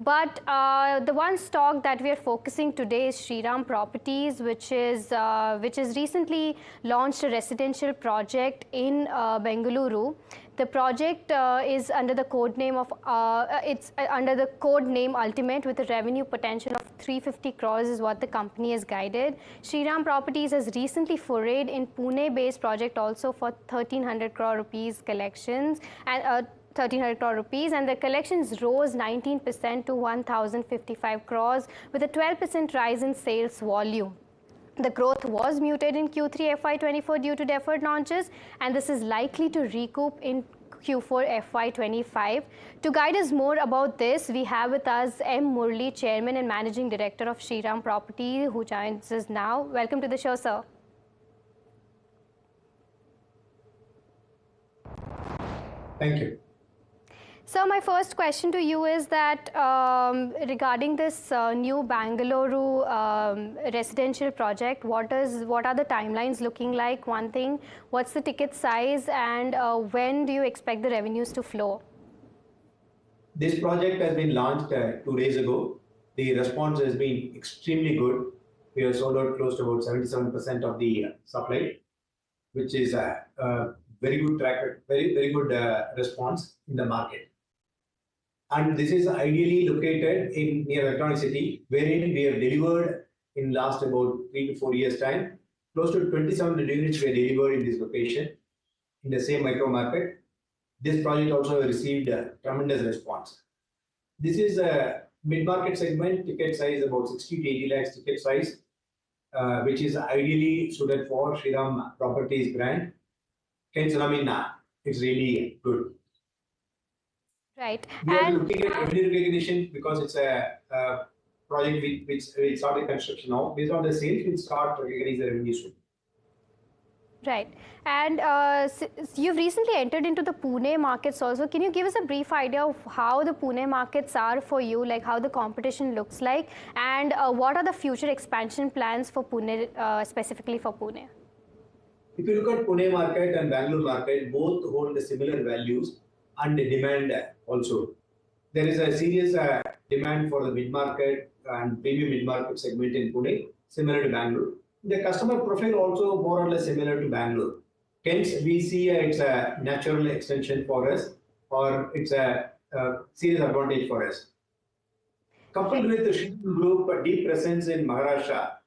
But the one stock that we are focusing today is Shriram Properties, which is recently launched a residential project in Bengaluru. The project is under the code name of under the code name Ultimate, with a revenue potential of 350 crores is what the company has guided. Shriram Properties has recently forayed in Pune-based project also for 1300 crore rupees collections and 1300 crore rupees, and the collections rose 19% to 1055 crores with a 12% rise in sales volume. The growth was muted in Q3 FY24 due to deferred launches, and this is likely to recoup in Q4 FY25. To guide us more about this, we have with us M. Murali, Chairman and Managing Director of Shriram Properties, who joins us now. Welcome to the show, sir. Thank you. So my first question to you is that regarding this new Bengaluru residential project, what are the timelines looking like? One thing, what's the ticket size, and when do you expect the revenues to flow? This project has been launched 2 days ago. The response has been extremely good. We have sold out close to about 77% of the supply, which is a very good track, very good response in the market. And this is ideally located in near Electronic City, wherein we have delivered in last about 3 to 4 years time. Close to 27 units were delivered in this location, in the same micro market. This project also received a tremendous response. This is a mid-market segment, ticket size about 60 to 80 lakhs ticket size, which is ideally suited for Shriram Properties brand. Hence, it's really good. Right. We are looking at revenue recognition because it's a project which we started construction now. Based on the sales, we'll start recognizing the revenue soon. Right. And you've recently entered into the Pune markets also. Can you give us a brief idea of how the Pune markets are for you, like how the competition looks like, and what are the future expansion plans for Pune, specifically for Pune? If you look at Pune market and Bangalore market, both hold similar values and demand also. There is a serious demand for the mid-market and premium mid-market segment in Pune, similar to Bangalore. The customer profile also more or less similar to Bangalore. Hence, we see it's a natural extension for us, or it's a serious advantage for us. Coupled with the Shriram Group, a deep presence in Maharashtra,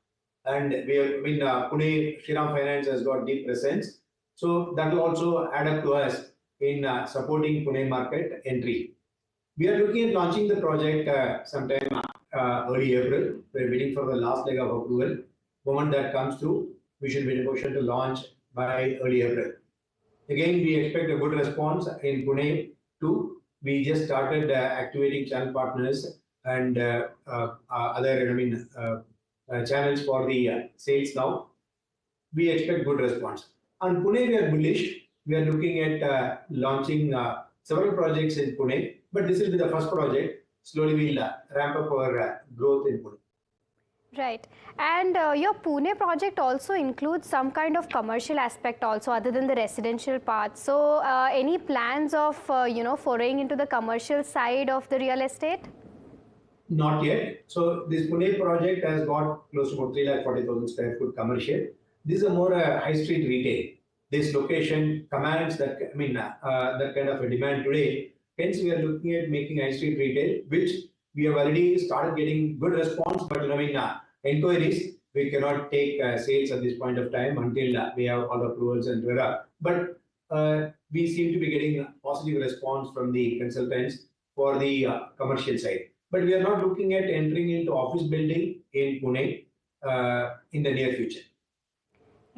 and we have Pune, Shriram Finance has got deep presence. So that will also add up to us in supporting Pune market entry. We are looking at launching the project sometime early April. We're waiting for the last leg of approval. The moment that comes through, we should be in a position to launch by early April. Again, we expect a good response in Pune too. We just started activating channel partners and other channels for the sales now. We expect good response. On Pune, we are bullish. We are looking at launching several projects in Pune, but this will be the first project. Slowly we'll ramp up our growth in Pune. Right. And your Pune project also includes some kind of commercial aspect also, other than the residential part. So any plans of, foraying into the commercial side of the real estate? Not yet. So this Pune project has got close to about 340,000 square foot commercial. This is a more high street retail. This location commands that, that kind of a demand today. Hence, we are looking at making high street retail, which we have already started getting good response. But inquiries, we cannot take sales at this point of time until we have all the approvals and RERA. But we seem to be getting a positive response from the consultants for the commercial side. But we are not looking at entering into office building in Pune in the near future.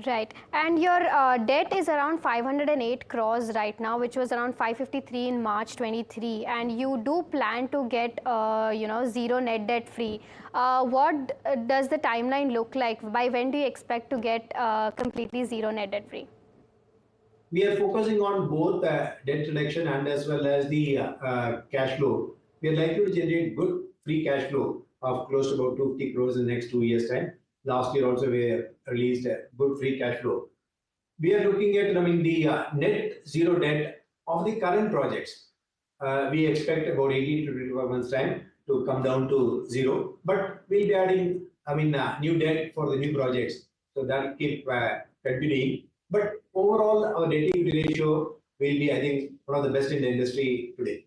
Right. And your debt is around 508 crores right now, which was around 553 in March 23. And you do plan to get, zero net debt free. What does the timeline look like? By when do you expect to get completely zero net debt free? We are focusing on both debt reduction and as well as the cash flow. We are likely to generate good free cash flow of close to about 250 crores in the next 2 years' time. Last year also we released a good free cash flow. We are looking at the net zero debt of the current projects. We expect about 18 to 25 months time. to come down to zero. But we'll be adding, new debt for the new projects. So that will keep continuing. But overall, our debt-equity ratio will be, I think, one of the best in the industry today.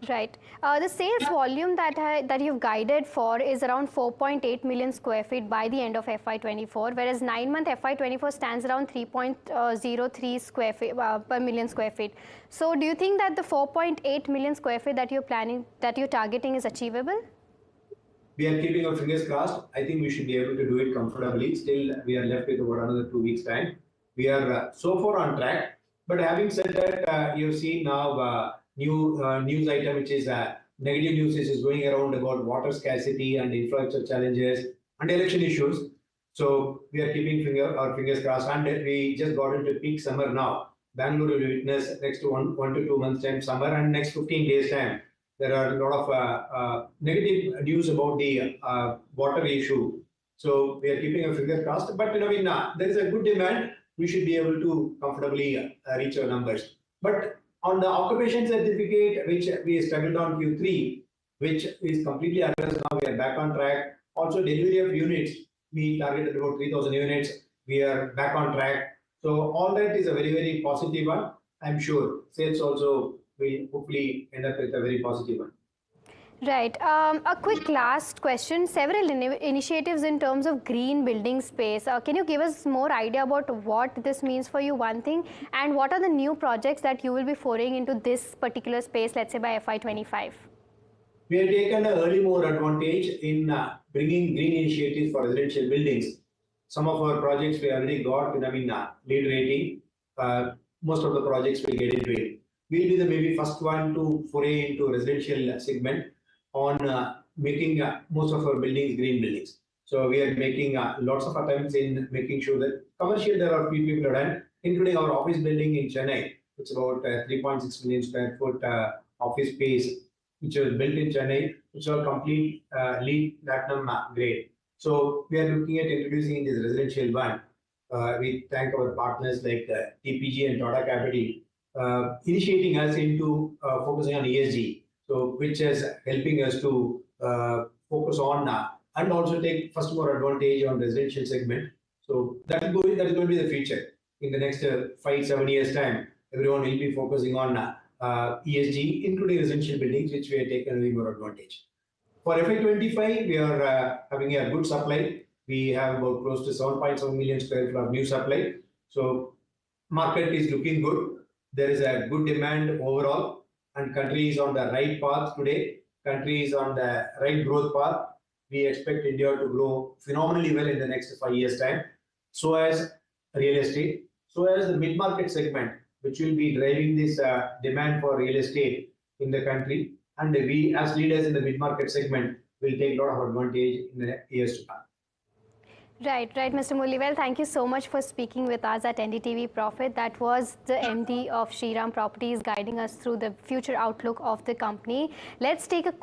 Right. The sales volume that you've guided for is around 4.8 million square feet by the end of FY24, whereas 9-month FY24 stands around 3.03 square feet per million square feet. So, do you think that the 4.8 million square feet that you're targeting is achievable? We are keeping our fingers crossed. I think we should be able to do it comfortably. Still, we are left with about another 2 weeks' time. We are so far on track. But having said that, you've seen now news item, which is negative news is going around about water scarcity and infrastructure challenges and election issues. So we are keeping our fingers crossed. And we just got into peak summer now. Bengaluru will witness next 1 to 2 months time summer, and next 15 days time there are a lot of negative news about the water issue. So we are keeping our fingers crossed. But there is a good demand. We should be able to comfortably reach our numbers. But on the occupation certificate, which we struggled on Q3, which is completely addressed now, we are back on track. Also, delivery of units, we targeted about 3,000 units. We are back on track. So all that is a very, very positive one. I'm sure sales also will hopefully end up with a very positive one. Right. A quick last question. Several initiatives in terms of green building space. Can you give us more idea about what this means for you, one thing, and what are the new projects that you will be foraying into this particular space, let's say by FY25? We have taken an early mover advantage in bringing green initiatives for residential buildings. Some of our projects we already got, lead rating. Most of the projects will get into it. We'll be the maybe first one to foray into residential segment on making most of our buildings green buildings. So we are making lots of attempts in making sure that commercial, there are few people done, including our office building in Chennai. It's about 3.6 million square foot office space, which was built in Chennai, which are complete LEED Platinum grade. So we are looking at introducing this residential one. We thank our partners like TPG and Tata Capital initiating us into focusing on ESG, so which is helping us to focus on and also take first mover advantage on residential segment. So that is going to be the future in the next 5-7 years time. Everyone will be focusing on ESG, including residential buildings, which we have taken way more advantage. For FY25, we are having a good supply. We have about close to 7.7 million square feet of new supply. So market is looking good. There is a good demand overall, and country is on the right path today. Country is on the right growth path. We expect India to grow phenomenally well in the next 5 years' time. So as real estate, so as the mid-market segment, which will be driving this demand for real estate in the country. And we, as leaders in the mid-market segment, will take a lot of advantage in the years to come. Right, Mr. Murali. Well, thank you so much for speaking with us at NDTV Profit. That was the MD of Shriram Properties guiding us through the future outlook of the company. Let's take a quick